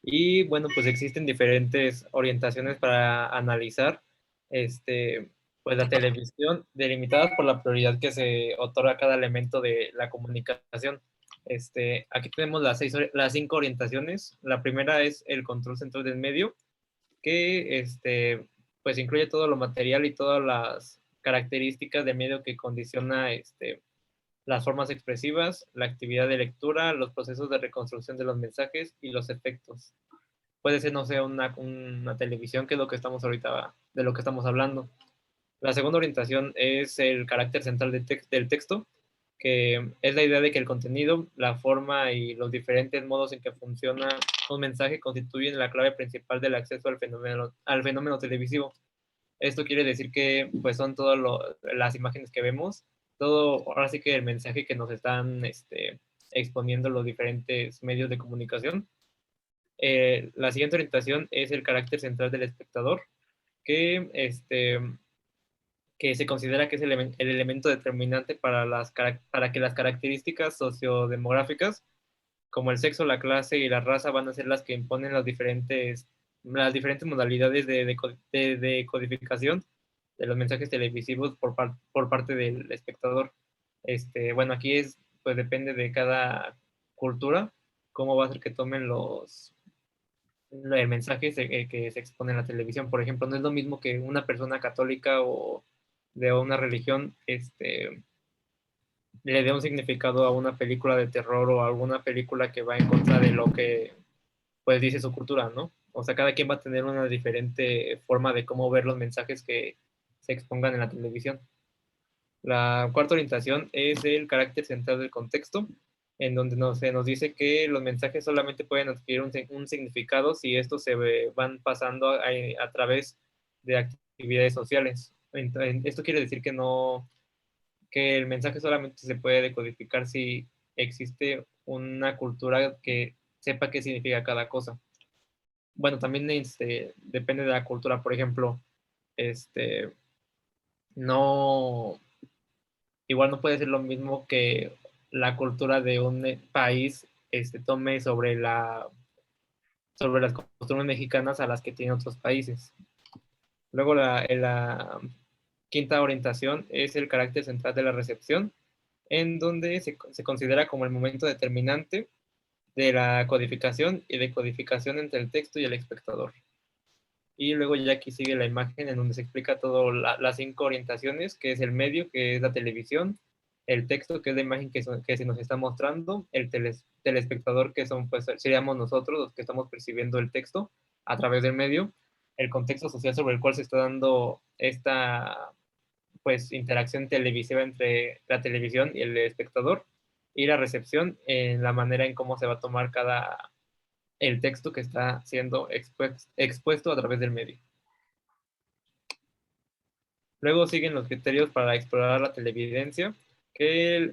Y bueno, pues existen diferentes orientaciones para analizar pues la televisión, delimitadas por la prioridad que se otorga a cada elemento de la comunicación. Aquí tenemos las 5 orientaciones. La primera es el control central del medio, que pues incluye todo lo material y todas las características del medio que condiciona las formas expresivas, la actividad de lectura, los procesos de reconstrucción de los mensajes y los efectos. Puede ser, no sé, una televisión, que es lo que estamos ahorita, de lo que estamos hablando. La segunda orientación es el carácter central del texto, que es la idea de que el contenido, la forma y los diferentes modos en que funciona un mensaje constituyen la clave principal del acceso al fenómeno televisivo. Esto quiere decir que pues son todas las imágenes que vemos, todo, ahora sí que el mensaje que nos están exponiendo los diferentes medios de comunicación. La siguiente orientación es el carácter central del espectador, que, que se considera que es el elemento determinante para que las características sociodemográficas, como el sexo, la clase y la raza, van a ser las que imponen las diferentes modalidades de codificación de los mensajes televisivos por parte del espectador. Bueno, aquí pues depende de cada cultura, cómo va a ser que tomen el mensaje que se expone en la televisión. Por ejemplo, no es lo mismo que una persona católica o de una religión le dé un significado a una película de terror o a alguna película que va en contra de lo que pues dice su cultura, ¿no? O sea, cada quien va a tener una diferente forma de cómo ver los mensajes que se expongan en la televisión. La cuarta orientación es el carácter central del contexto, en donde se nos dice que los mensajes solamente pueden adquirir un significado si estos van pasando a través de actividades sociales. Esto quiere decir que no, que el mensaje solamente se puede decodificar si existe una cultura que sepa qué significa cada cosa. Bueno, también depende de la cultura. Por ejemplo, no, igual no puede ser lo mismo que la cultura de un país tome sobre las costumbres mexicanas a las que tienen otros países. Luego la quinta orientación es el carácter central de la recepción, en donde se considera como el momento determinante de la codificación y decodificación entre el texto y el espectador. Y luego ya aquí sigue la imagen en donde se explica todo las 5 orientaciones, que es el medio, que es la televisión, el texto, que es la imagen que se nos está mostrando, el telespectador, que pues seríamos nosotros los que estamos percibiendo el texto a través del medio, el contexto social sobre el cual se está dando esta pues interacción televisiva entre la televisión y el espectador, y la recepción en la manera en cómo se va a tomar el texto que está siendo expuesto a través del medio. Luego siguen los criterios para explorar la televidencia, que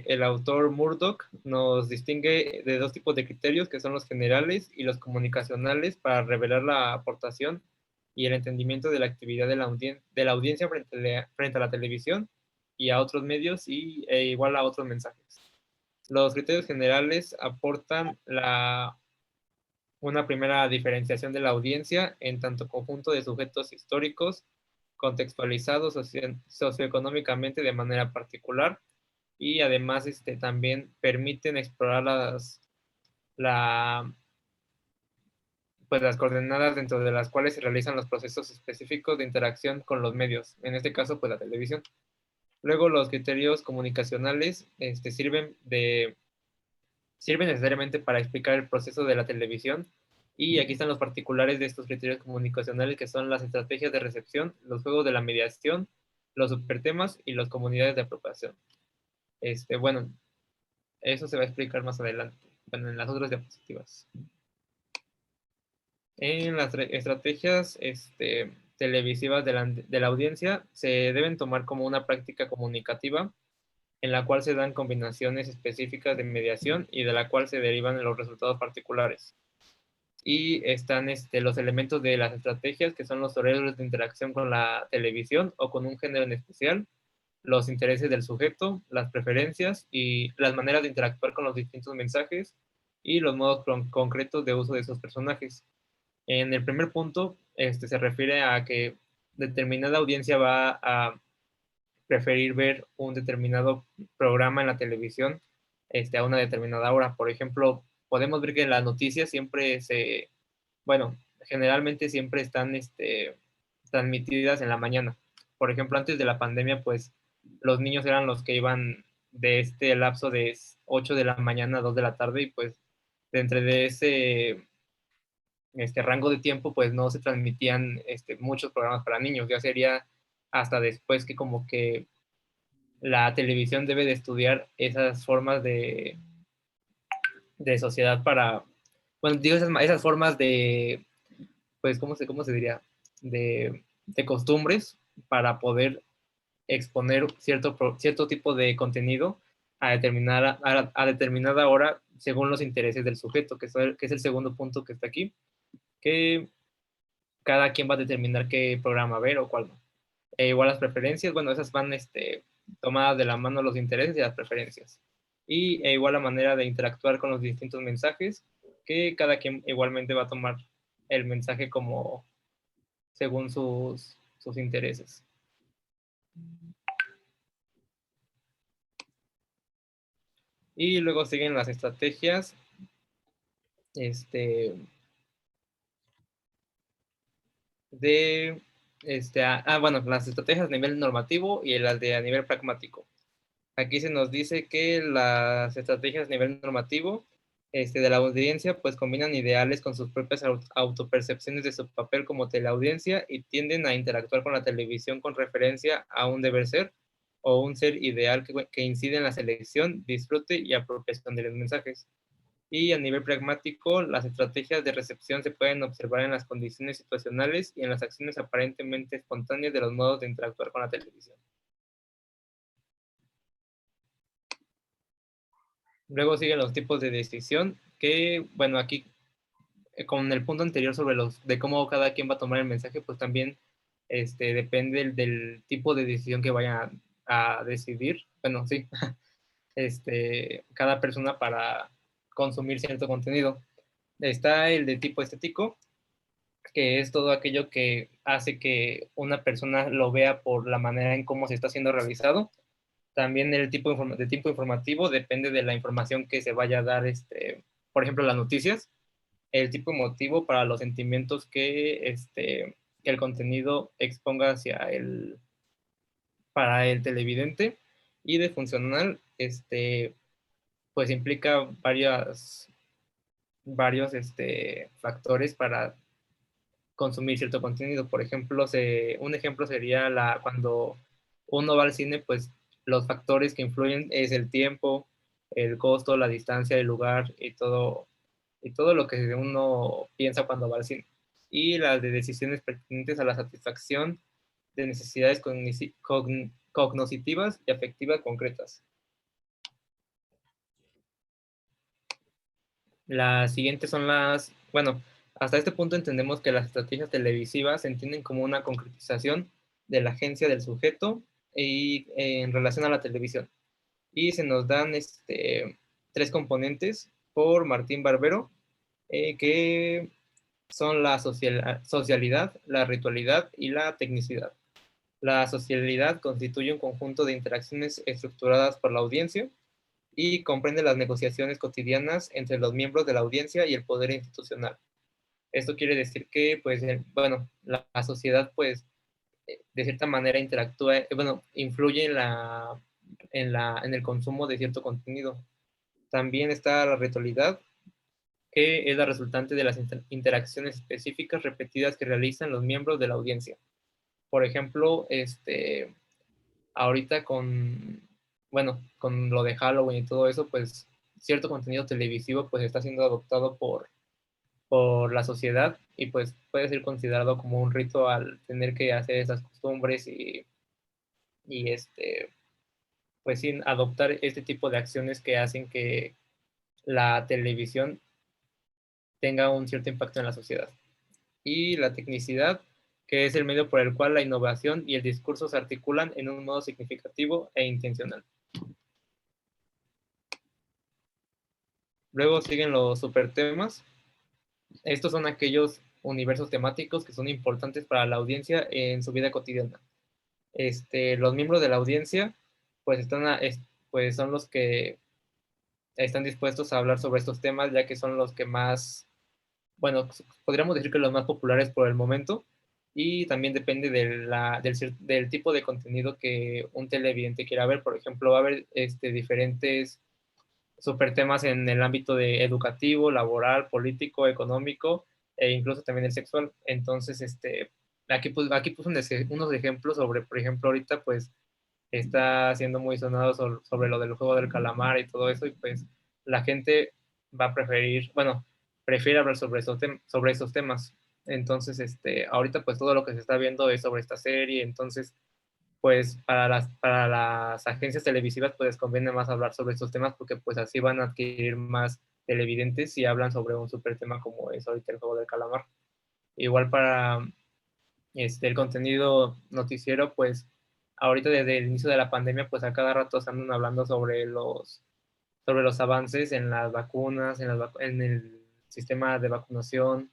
el autor Murdoch nos distingue de 2 tipos de criterios, que son los generales y los comunicacionales, para revelar la aportación y el entendimiento de la actividad de la audiencia frente a la televisión y a otros medios igual a otros mensajes. Los criterios generales aportan una primera diferenciación de la audiencia en tanto conjunto de sujetos históricos, contextualizados socioeconómicamente de manera particular, y además también permiten explorar la, pues las coordenadas dentro de las cuales se realizan los procesos específicos de interacción con los medios, en este caso pues la televisión. Luego los criterios comunicacionales sirven necesariamente para explicar el proceso de la televisión. Y aquí están los particulares de estos criterios comunicacionales, que son las estrategias de recepción, los juegos de la mediación, los supertemas y las comunidades de apropiación. Bueno, eso se va a explicar más adelante, bueno, en las otras diapositivas. En las estrategias televisivas de la audiencia se deben tomar como una práctica comunicativa en la cual se dan combinaciones específicas de mediación y de la cual se derivan los resultados particulares. Y están los elementos de las estrategias, que son los horarios de interacción con la televisión o con un género en especial, los intereses del sujeto, las preferencias y las maneras de interactuar con los distintos mensajes, y los modos concretos de uso de esos personajes. En el primer punto, se refiere a que determinada audiencia va a preferir ver un determinado programa en la televisión a una determinada hora. Por ejemplo, podemos ver que las noticias siempre bueno, generalmente siempre están transmitidas en la mañana. Por ejemplo, antes de la pandemia, pues los niños eran los que iban de este lapso de 8 de la mañana a 2 de la tarde y pues de entre de ese rango de tiempo, pues no se transmitían muchos programas para niños. Ya sería hasta después que como que la televisión debe de estudiar esas formas de sociedad para, bueno, digo esas formas de, pues, cómo se diría? De costumbres para poder exponer cierto tipo de contenido a determinada hora según los intereses del sujeto, que es el segundo punto que está aquí, que cada quien va a determinar qué programa ver o cuál no. Igual las preferencias, bueno, esas van tomadas de la mano los intereses y las preferencias. Y igual la manera de interactuar con los distintos mensajes, que cada quien igualmente va a tomar el mensaje como según sus intereses. Y luego siguen las estrategias, este, de, bueno, las estrategias a nivel normativo y las de a nivel pragmático. Aquí se nos dice que las estrategias a nivel normativo de la audiencia pues combinan ideales con sus propias autopercepciones de su papel como teleaudiencia y tienden a interactuar con la televisión con referencia a un deber ser o un ser ideal que incide en la selección, disfrute y apropiación de los mensajes. Y a nivel pragmático, las estrategias de recepción se pueden observar en las condiciones situacionales y en las acciones aparentemente espontáneas de los modos de interactuar con la televisión. Luego siguen los tipos de decisión, que, bueno, aquí con el punto anterior sobre de cómo cada quien va a tomar el mensaje, pues también depende del tipo de decisión que vaya a decidir. Bueno, sí, cada persona para consumir cierto contenido. Está el de tipo estético, que es todo aquello que hace que una persona lo vea por la manera en cómo se está siendo realizado. También el tipo de tipo informativo depende de la información que se vaya a dar, por ejemplo, las noticias, el tipo emotivo para los sentimientos que el contenido exponga para el televidente, y de funcional, pues implica varios factores para consumir cierto contenido. Por ejemplo, un ejemplo sería cuando uno va al cine, pues los factores que influyen es el tiempo, el costo, la distancia, el lugar y todo lo que uno piensa cuando va al cine. Y las de decisiones pertinentes a la satisfacción de necesidades cognitivas y afectivas concretas. Las siguientes son bueno, hasta este punto entendemos que las estrategias televisivas se entienden como una concretización de la agencia del sujeto y en relación a la televisión. Y se nos dan tres componentes por Martín Barbero, que son la socialidad, la ritualidad y la tecnicidad. La socialidad constituye un conjunto de interacciones estructuradas por la audiencia y comprende las negociaciones cotidianas entre los miembros de la audiencia y el poder institucional. Esto quiere decir que, pues, bueno, la sociedad, pues, de cierta manera interactúa, bueno, influye en el consumo de cierto contenido. También está la ritualidad, que es la resultante de las interacciones específicas repetidas que realizan los miembros de la audiencia. Por ejemplo, ahorita bueno, con lo de Halloween y todo eso, pues cierto contenido televisivo pues está siendo adoptado por la sociedad y pues puede ser considerado como un rito al tener que hacer esas costumbres y pues sin adoptar este tipo de acciones que hacen que la televisión tenga un cierto impacto en la sociedad. Y la tecnicidad, que es el medio por el cual la innovación y el discurso se articulan en un modo significativo e intencional. Luego siguen los supertemas. Estos son aquellos universos temáticos que son importantes para la audiencia en su vida cotidiana. Los miembros de la audiencia, pues, pues son los que están dispuestos a hablar sobre estos temas, ya que son los que más, bueno, podríamos decir que los más populares por el momento, y también depende del tipo de contenido que un televidente quiera ver. Por ejemplo, va a haber diferentes super temas en el ámbito de educativo, laboral, político, económico e incluso también el sexual. Entonces, aquí puse unos ejemplos sobre, por ejemplo, ahorita pues está siendo muy sonado sobre lo del juego del calamar y todo eso, y pues la gente va a preferir, bueno, prefiere hablar sobre esos temas. Entonces, ahorita pues todo lo que se está viendo es sobre esta serie. Entonces pues para las agencias televisivas pues les conviene más hablar sobre estos temas, porque pues así van a adquirir más televidentes si hablan sobre un super tema como es ahorita el juego del calamar. Igual para el contenido noticiero, pues ahorita desde el inicio de la pandemia pues a cada rato se andan hablando sobre los avances en las vacunas, en el sistema de vacunación,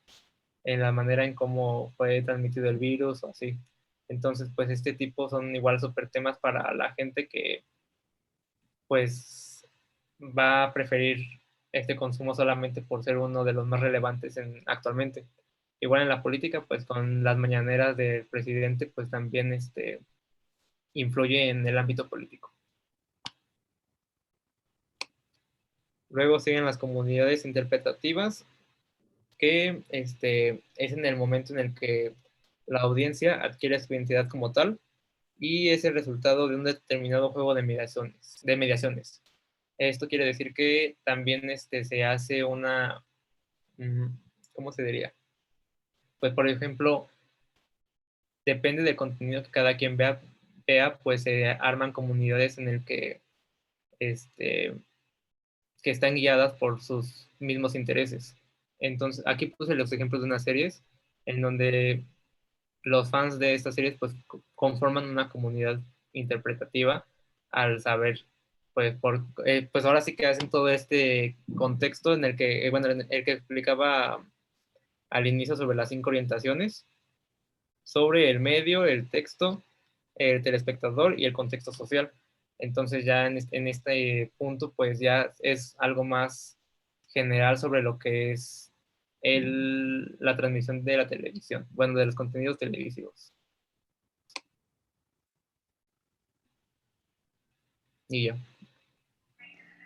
en la manera en cómo fue transmitido el virus o así. Entonces, pues este tipo son igual super temas para la gente que pues va a preferir este consumo solamente por ser uno de los más relevantes actualmente. Igual en la política, pues con las mañaneras del presidente, pues también influye en el ámbito político. Luego siguen las comunidades interpretativas, que es en el momento en el que la audiencia adquiere su identidad como tal y es el resultado de un determinado juego de mediaciones. Esto quiere decir que también se hace mm, ¿cómo se diría? Pues por ejemplo, depende del contenido que cada quien vea pues se arman comunidades en el este, que están guiadas por sus mismos intereses. Entonces, aquí puse los ejemplos de unas series en donde los fans de estas series pues conforman una comunidad interpretativa al saber, pues ahora sí que hacen todo este contexto en el que, bueno, en el que explicaba al inicio sobre las 5 orientaciones, sobre el medio, el texto, el telespectador y el contexto social. Entonces ya en este punto pues ya es algo más general sobre lo que es la transmisión de la televisión, bueno, de los contenidos televisivos. Y ya.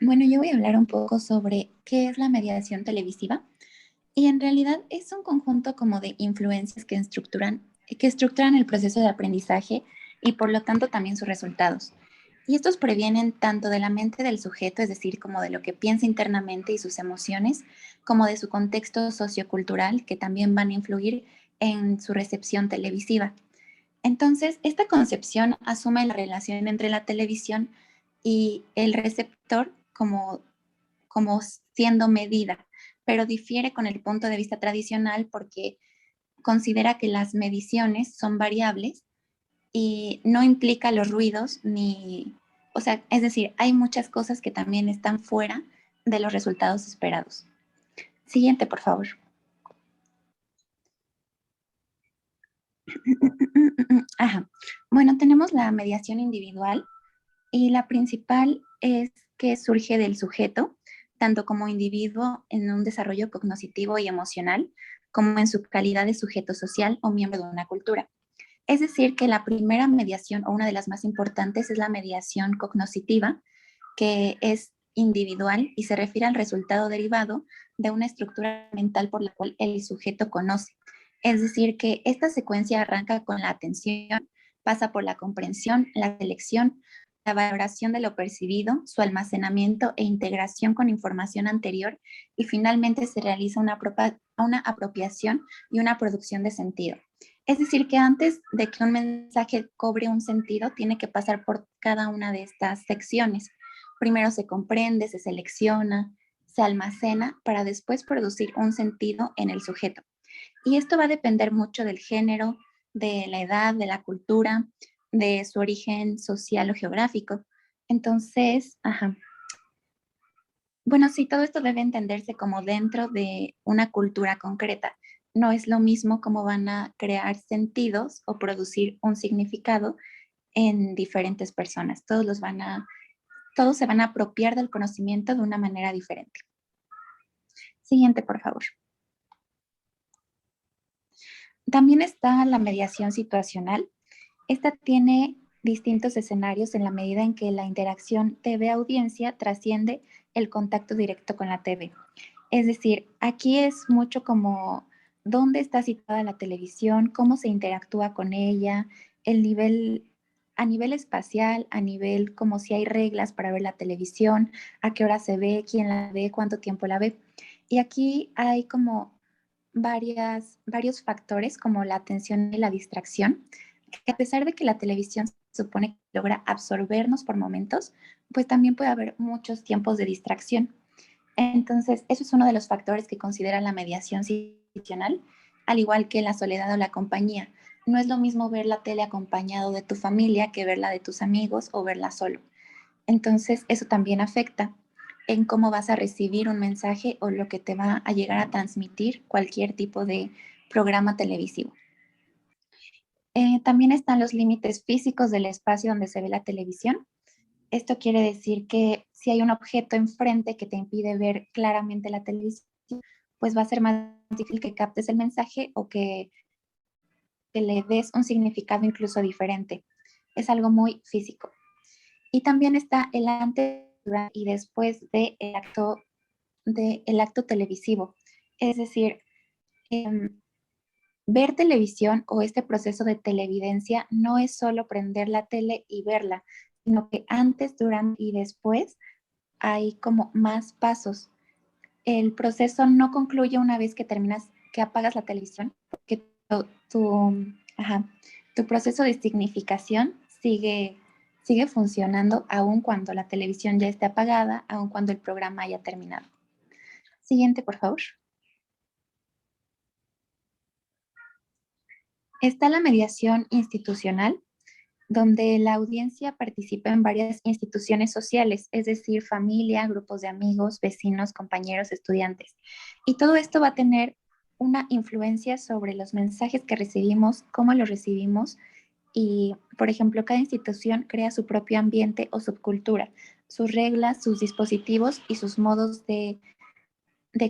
Bueno, yo voy a hablar un poco sobre qué es la mediación televisiva y en realidad es un conjunto como de influencias que estructuran el proceso de aprendizaje y por lo tanto también sus resultados. Y estos previenen tanto de la mente del sujeto, es decir, como de lo que piensa internamente y sus emociones, como de su contexto sociocultural, que también van a influir en su recepción televisiva. Entonces, esta concepción asume la relación entre la televisión y el receptor como siendo medida, pero difiere con el punto de vista tradicional porque considera que las mediciones son variables y no implica los ruidos ni, o sea, es decir, hay muchas cosas que también están fuera de los resultados esperados. Siguiente, por favor. Ajá. Bueno, tenemos la mediación individual y la principal es que surge del sujeto, tanto como individuo en un desarrollo cognitivo y emocional, como en su calidad de sujeto social o miembro de una cultura. Es decir, que la primera mediación o una de las más importantes es la mediación cognoscitiva, que es individual y se refiere al resultado derivado de una estructura mental por la cual el sujeto conoce. Es decir, que esta secuencia arranca con la atención, pasa por la comprensión, la selección, la valoración de lo percibido, su almacenamiento e integración con información anterior y finalmente se realiza una apropiación y una producción de sentido. Es decir, que antes de que un mensaje cobre un sentido, tiene que pasar por cada una de estas secciones. Primero se comprende, se selecciona, se almacena para después producir un sentido en el sujeto. Y esto va a depender mucho del género, de la edad, de la cultura, de su origen social o geográfico. Entonces, ajá. Bueno, sí, todo esto debe entenderse como dentro de una cultura concreta. No es lo mismo cómo van a crear sentidos o producir un significado en diferentes personas. Todos se van a apropiar del conocimiento de una manera diferente. Siguiente, por favor. También está la mediación situacional. Esta tiene distintos escenarios en la medida en que la interacción TV-audiencia trasciende el contacto directo con la TV. Es decir, aquí es mucho como dónde está situada la televisión, cómo se interactúa con ella, el nivel, a nivel espacial, a nivel como si hay reglas para ver la televisión, a qué hora se ve, quién la ve, cuánto tiempo la ve. Y aquí hay como varios factores como la atención y la distracción, que a pesar de que la televisión se supone que logra absorbernos por momentos, pues también puede haber muchos tiempos de distracción. Entonces, eso es uno de los factores que considera la mediación situacional, al igual que la soledad o la compañía. No es lo mismo ver la tele acompañado de tu familia que verla de tus amigos o verla solo. Entonces, eso también afecta en cómo vas a recibir un mensaje o lo que te va a llegar a transmitir cualquier tipo de programa televisivo. También están los límites físicos del espacio donde se ve la televisión. Esto quiere decir que si hay un objeto enfrente que te impide ver claramente la televisión, pues va a ser más difícil que captes el mensaje o que le des un significado incluso diferente. Es algo muy físico. Y también está el antes y después del acto televisivo. Es decir, eh, ver televisión o este proceso de televidencia no es solo prender la tele y verla, sino que antes, durante y después hay como más pasos. El proceso no concluye una vez que terminas, que apagas la televisión, porque ajá, tu proceso de significación sigue funcionando aun cuando la televisión ya esté apagada, aun cuando el programa haya terminado. Siguiente, por favor. Está la mediación institucional, donde la audiencia participa en varias instituciones sociales, es decir, familia, grupos de amigos, vecinos, compañeros, estudiantes. Y todo esto va a tener una influencia sobre los mensajes que recibimos, cómo los recibimos y, por ejemplo, cada institución crea su propio ambiente o subcultura, sus reglas, sus dispositivos y sus modos de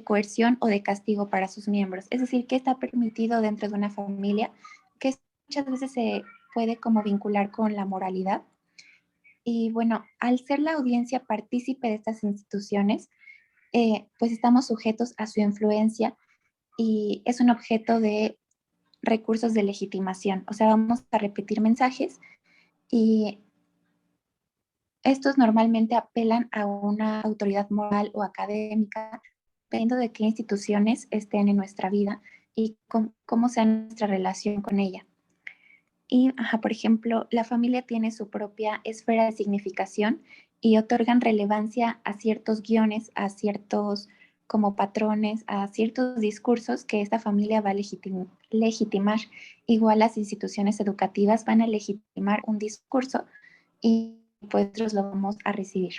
coerción o de castigo para sus miembros. Es decir, qué está permitido dentro de una familia, que muchas veces se puede como vincular con la moralidad. Y bueno, al ser la audiencia partícipe de estas instituciones, pues estamos sujetos a su influencia y es un objeto de recursos de legitimación. O sea, vamos a repetir mensajes y estos normalmente apelan a una autoridad moral o académica, dependiendo de qué instituciones estén en nuestra vida y cómo sea nuestra relación con ella. Y, por ejemplo, la familia tiene su propia esfera de significación y otorgan relevancia a ciertos guiones, a ciertos como patrones, a ciertos discursos que esta familia va a legitimar. Igual las instituciones educativas van a legitimar un discurso y pues nosotros lo vamos a recibir.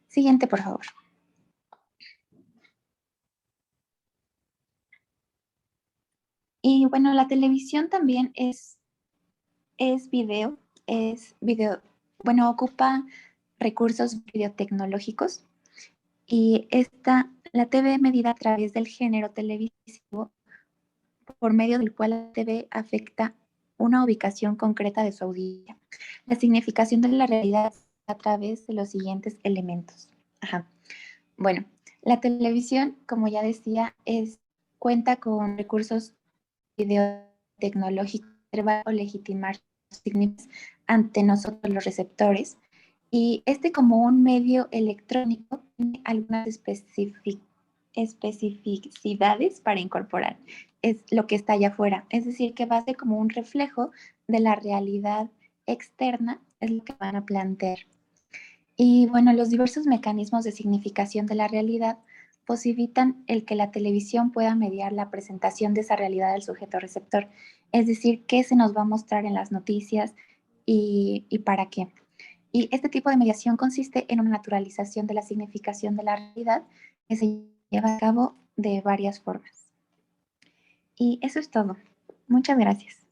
Siguiente, por favor. Y bueno, la televisión también es video, bueno, ocupa recursos videotecnológicos y la TV medida a través del género televisivo por medio del cual la TV afecta una ubicación concreta de su audiencia. La significación de la realidad a través de los siguientes elementos. Ajá. Bueno, la televisión, como ya decía, cuenta con recursos videotecnológicos o legitimar signos ante nosotros los receptores. Y como un medio electrónico tiene algunas especificidades para incorporar. Es lo que está allá afuera. Es decir, que va a ser como un reflejo de la realidad externa, es lo que van a plantear. Y bueno, los diversos mecanismos de significación de la realidad posibilitan el que la televisión pueda mediar la presentación de esa realidad al sujeto receptor. Es decir, qué se nos va a mostrar en las noticias y para qué. Y este tipo de mediación consiste en una naturalización de la significación de la realidad que se lleva a cabo de varias formas. Y eso es todo. Muchas gracias.